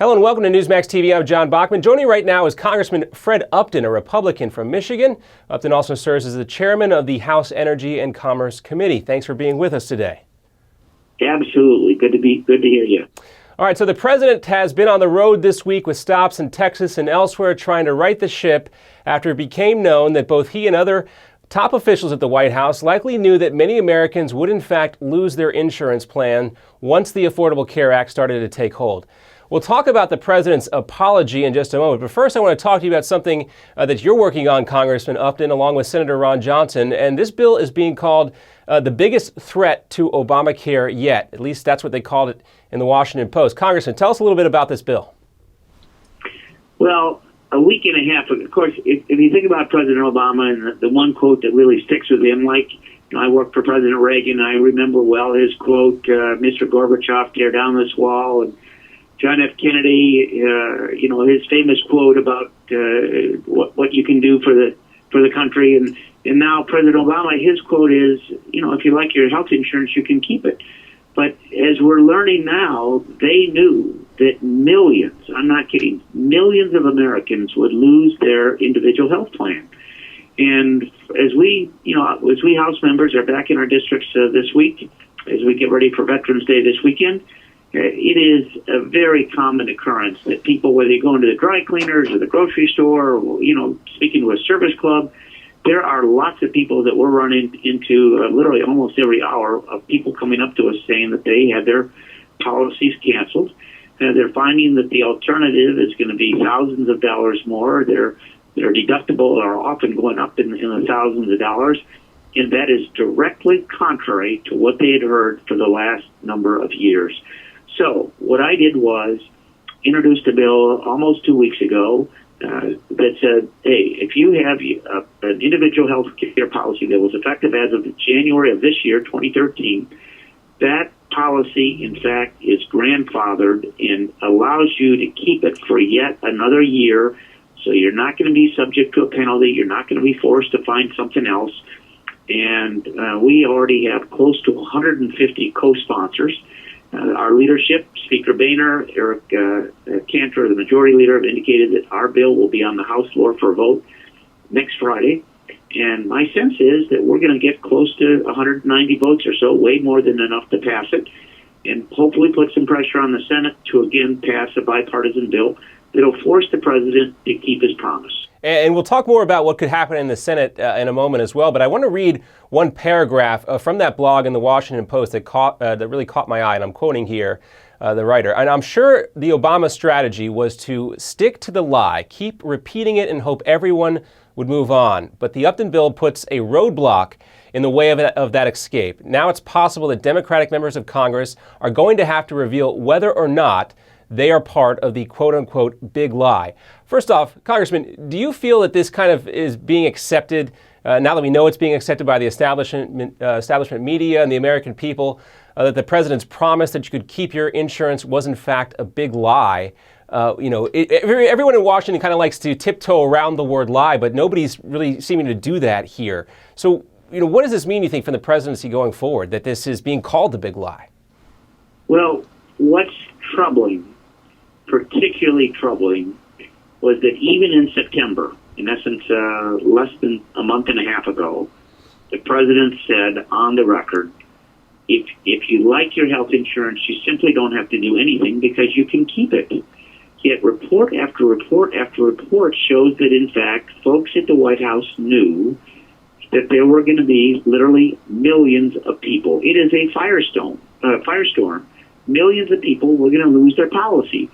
Hello and welcome to Newsmax TV. I'm John Bachman. Joining right now is Congressman Fred Upton, a Republican from Michigan. Upton also serves as the chairman of the House Energy and Commerce Committee. Thanks for being with us today. Absolutely. Good to hear you. All right, so the president has been on the road this week with stops in Texas and elsewhere trying to right the ship after it became known that both he and other top officials at the White House likely knew that many Americans would in fact lose their insurance plan once the Affordable Care Act started to take hold. We'll talk about the president's apology in just a moment, but first I want to talk to you about something that you're working on, Congressman Upton, along with Senator Ron Johnson, and this bill is being called the biggest threat to Obamacare yet. At least that's what they called it in the Washington Post. Congressman, tell us a little bit about this bill. Well, a week and a half, of course, if you think about President Obama and the one quote that really sticks with him, like, I worked for President Reagan, I remember well his quote, Mr. Gorbachev, tear down this wall, and John F. Kennedy, his famous quote about what you can do for the country, and now President Obama, his quote is, if you like your health insurance, you can keep it. But as we're learning now, they knew that millions, I'm not kidding, millions of Americans would lose their individual health plan. And as we House members are back in our districts this week, as we get ready for Veterans Day this weekend, it is a very common occurrence that people, whether you go into the dry cleaners or the grocery store, or, speaking to a service club, there are lots of people that we're running into literally almost every hour of people coming up to us saying that they had their policies canceled. They're finding that the alternative is going to be thousands of dollars more. Their deductible are often going up in the thousands of dollars. And that is directly contrary to what they had heard for the last number of years. So what I did was introduced a bill almost 2 weeks ago that said, hey, if you have an individual health care policy that was effective as of January of this year, 2013, that policy, in fact, is grandfathered and allows you to keep it for yet another year. So you're not going to be subject to a penalty. You're not going to be forced to find something else. And we already have close to 150 co-sponsors. Our leadership, Speaker Boehner, Eric Cantor, the majority leader, have indicated that our bill will be on the House floor for a vote next Friday. And my sense is that we're going to get close to 190 votes or so, way more than enough to pass it, and hopefully put some pressure on the Senate to again pass a bipartisan bill that'll force the president to keep his promise. And we'll talk more about what could happen in the Senate in a moment as well. But I want to read one paragraph from that blog in the Washington Post that really caught my eye. And I'm quoting here the writer. And I'm sure the Obama strategy was to stick to the lie, keep repeating it, and hope everyone would move on. But the Upton bill puts a roadblock in the way of that escape. Now it's possible that Democratic members of Congress are going to have to reveal whether or not they are part of the quote-unquote big lie. First off, Congressman, do you feel that this kind of is being accepted, now that we know it's being accepted by the establishment media and the American people, that the president's promise that you could keep your insurance was in fact a big lie? Everyone in Washington kind of likes to tiptoe around the word lie, but nobody's really seeming to do that here. So, what does this mean, you think, from the presidency going forward, that this is being called the big lie? Well, what's troubling, particularly troubling, was that even in September, in essence, less than a month and a half ago, the president said on the record, if you like your health insurance, you simply don't have to do anything because you can keep it. Yet report after report after report shows that, in fact, folks at the White House knew that there were going to be literally millions of people. It is a firestorm. Millions of people were going to lose their policy.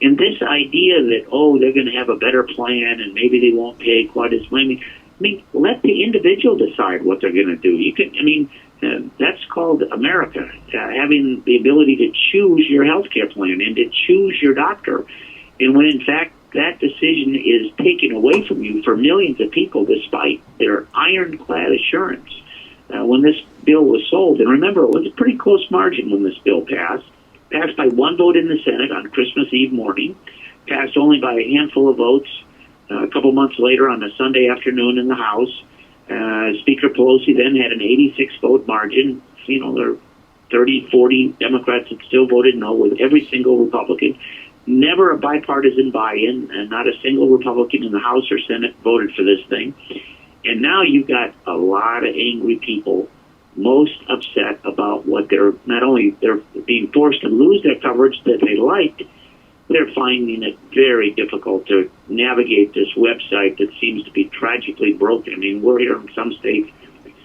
And this idea that, they're going to have a better plan and maybe they won't pay quite as much. I mean, let the individual decide what they're going to do. That's called America, having the ability to choose your health care plan and to choose your doctor. And when, in fact, that decision is taken away from you for millions of people despite their ironclad assurance when this bill was sold. And remember, it was a pretty close margin when this bill passed by one vote in the Senate on Christmas Eve morning, passed only by a handful of votes a couple months later on a Sunday afternoon in the House. Speaker Pelosi then had an 86-vote margin. There are 30, 40 Democrats that still voted no with every single Republican. never a bipartisan buy-in, and not a single Republican in the House or Senate voted for this thing. And now you've got a lot of angry people, most upset about what not only they're being forced to lose their coverage that they liked, they're finding it very difficult to navigate this website that seems to be tragically broken. I mean, we're here in some states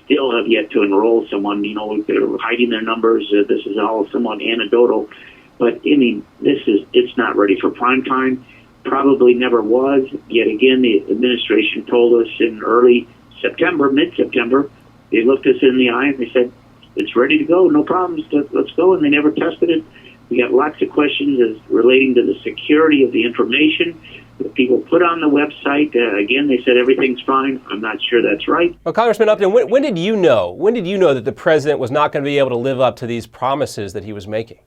still have yet to enroll someone. They're hiding their numbers. This is all somewhat anecdotal. But, I mean, it's not ready for prime time. Probably never was. Yet again, the administration told us in early September, mid-September, they looked us in the eye and they said, it's ready to go, no problems, let's go. And they never tested it. We got lots of questions as relating to the security of the information that people put on the website. Again, they said everything's fine. I'm not sure that's right. Well, Congressman Upton, when did you know? When did you know that the president was not going to be able to live up to these promises that he was making?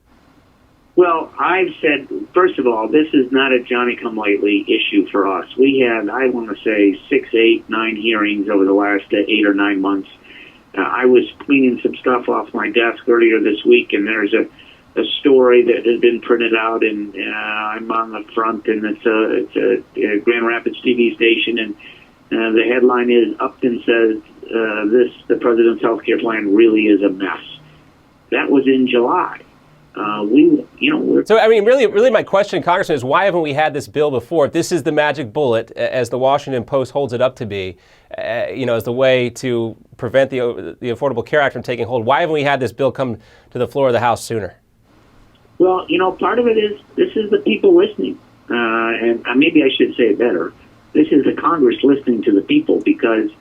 Well, I've said, first of all, this is not a Johnny-come-lately issue for us. We had, I want to say, 6, 8, 9 hearings over the last 8 or 9 months. I was cleaning some stuff off my desk earlier this week, and there's a story that has been printed out, and I'm on the front, and it's a Grand Rapids TV station, and the headline is, Upton says the president's health care plan really is a mess. That was in July. So, I mean, really my question, Congressman, is why haven't we had this bill before? If this is the magic bullet, as the Washington Post holds it up to be, as the way to prevent the Affordable Care Act from taking hold, why haven't we had this bill come to the floor of the House sooner? Well, part of it is this is the people listening. And maybe I should say it better. This is the Congress listening to the people, because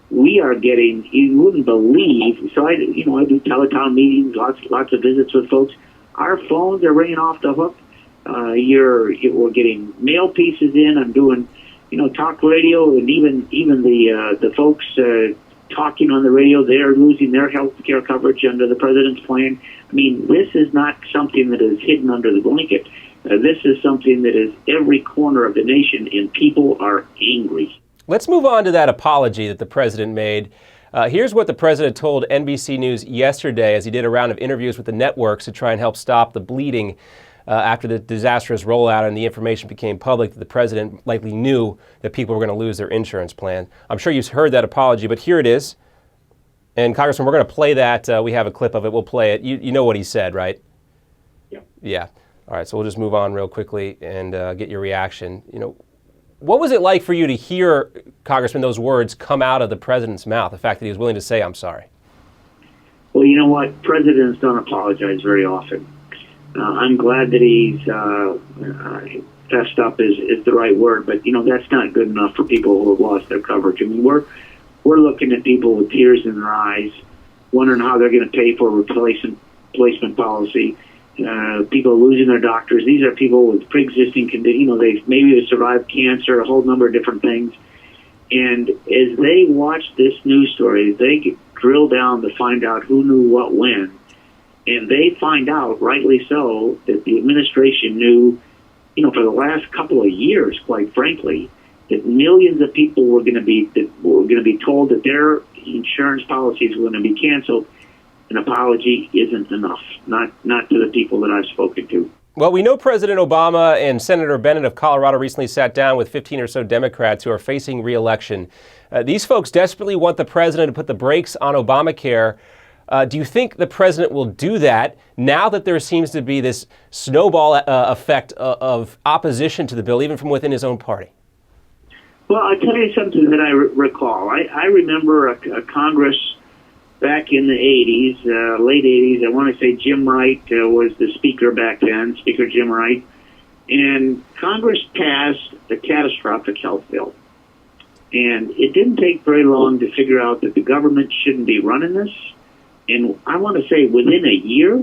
we are getting, you wouldn't believe, so I do teletown meetings, lots of visits with folks. Our phones are ringing off the hook. We're getting mail pieces in. I'm doing, talk radio, and even the folks talking on the radio, they're losing their health care coverage under the president's plan. I mean, this is not something that is hidden under the blanket. This is something that is every corner of the nation, and people are angry. Let's move on to that apology that the president made. Here's what the president told NBC News yesterday as he did a round of interviews with the networks to try and help stop the bleeding after the disastrous rollout and the information became public that the president likely knew that people were going to lose their insurance plan. I'm sure you've heard that apology, but here it is. And Congressman, we're going to play that. We have a clip of it. We'll play it. You know what he said, right? Yeah. Yeah. All right, so we'll just move on real quickly and get your reaction. What was it like for you to hear, Congressman, those words come out of the president's mouth, the fact that he was willing to say, I'm sorry? Well, you know what? Presidents don't apologize very often. I'm glad that he's fessed up is the right word, but, that's not good enough for people who have lost their coverage. I mean, we're looking at people with tears in their eyes, wondering how they're going to pay for a replacement policy. People losing their doctors. These are people with pre-existing conditions. They've survived cancer, a whole number of different things. And as they watch this news story, they drill down to find out who knew what when. And they find out, rightly so, that the administration knew, for the last couple of years, quite frankly, that millions of people were going to be told that their insurance policies were going to be canceled. An apology isn't enough, not to the people that I've spoken to. Well, we know President Obama and Senator Bennett of Colorado recently sat down with 15 or so Democrats who are facing re-election. These folks desperately want the president to put the brakes on Obamacare. Do you think the president will do that now that there seems to be this snowball effect of opposition to the bill, even from within his own party? Well, I'll tell you something that I recall. I remember a Congress back in the 80s, late 80s, I want to say Jim Wright was the speaker back then, Speaker Jim Wright, and Congress passed the catastrophic health bill. And it didn't take very long to figure out that the government shouldn't be running this. And I want to say within a year,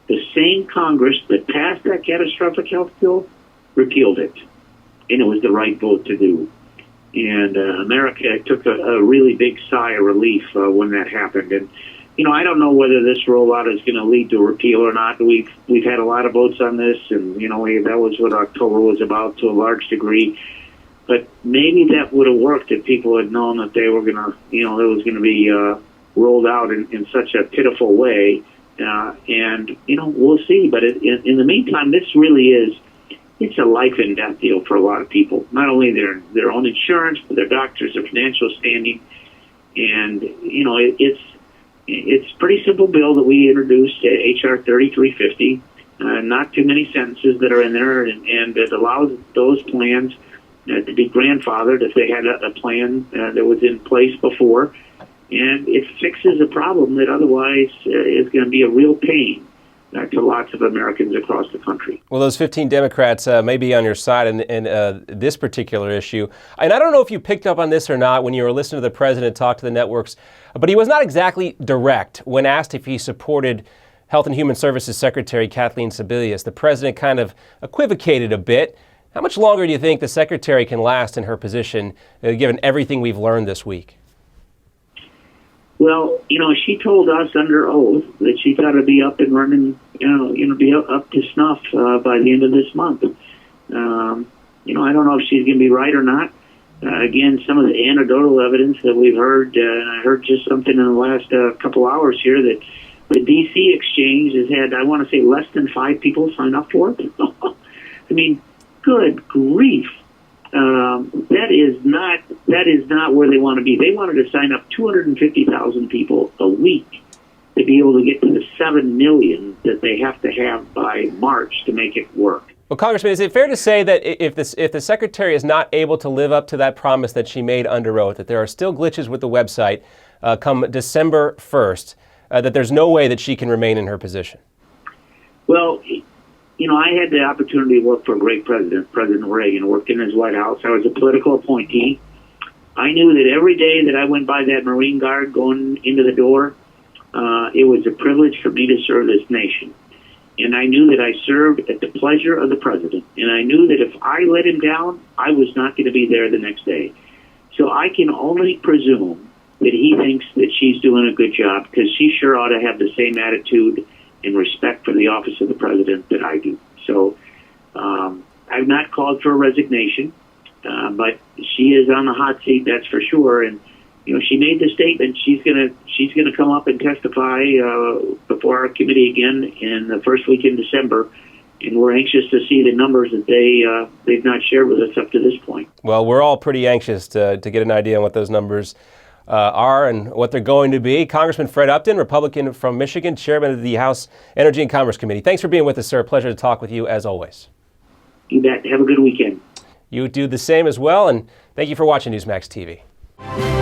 the same Congress that passed that catastrophic health bill repealed it. And it was the right vote to do. And America took a really big sigh of relief when that happened. And, I don't know whether this rollout is going to lead to a repeal or not. We've had a lot of votes on this, and, that was what October was about to a large degree. But maybe that would have worked if people had known that they were going to, it was going to be rolled out in such a pitiful way. And, we'll see. But in the meantime, this really is it's a life and death deal for a lot of people. Not only their own insurance, but their doctors, their financial standing, and it's a pretty simple bill that we introduced, HR 3350. Not too many sentences that are in there, and it allows those plans to be grandfathered if they had a plan that was in place before, and it fixes a problem that otherwise is going to be a real pain to lots of Americans across the country. Well, those 15 Democrats may be on your side in this particular issue. And I don't know if you picked up on this or not when you were listening to the president talk to the networks, but he was not exactly direct when asked if he supported Health and Human Services Secretary Kathleen Sebelius. The president kind of equivocated a bit. How much longer do you think the secretary can last in her position, given everything we've learned this week? Well, she told us under oath that she thought it'd be up and running, be up to snuff by the end of this month. I don't know if she's going to be right or not. Again, some of the anecdotal evidence that we've heard, and I heard just something in the last couple hours here that the D.C. exchange has had, I want to say, less than 5 people sign up for it. I mean, good grief. That is not where they want to be. They wanted to sign up 250,000 people a week to be able to get to the 7 million that they have to have by March to make it work. Well, Congressman, is it fair to say that if the secretary is not able to live up to that promise that she made under oath, that there are still glitches with the website come December 1st, that there's no way that she can remain in her position? Well, I had the opportunity to work for a great president, President Reagan. I worked in his White House. I was a political appointee. I knew that every day that I went by that Marine Guard going into the door, it was a privilege for me to serve this nation. And I knew that I served at the pleasure of the president. And I knew that if I let him down, I was not going to be there the next day. So I can only presume that he thinks that she's doing a good job, because she sure ought to have the same attitude and respect for the office of the president that I do. So I've not called for a resignation, but she is on the hot seat, that's for sure. And she made the statement she's gonna come up and testify before our committee again in the first week in December. And we're anxious to see the numbers that they've not shared with us up to this point. Well, we're all pretty anxious to get an idea on what those numbers are and what they're going to be. Congressman Fred Upton, Republican from Michigan, chairman of the House Energy and Commerce Committee. Thanks for being with us, sir. Pleasure to talk with you as always. You bet. Have a good weekend. You do the same as well, and thank you for watching Newsmax TV.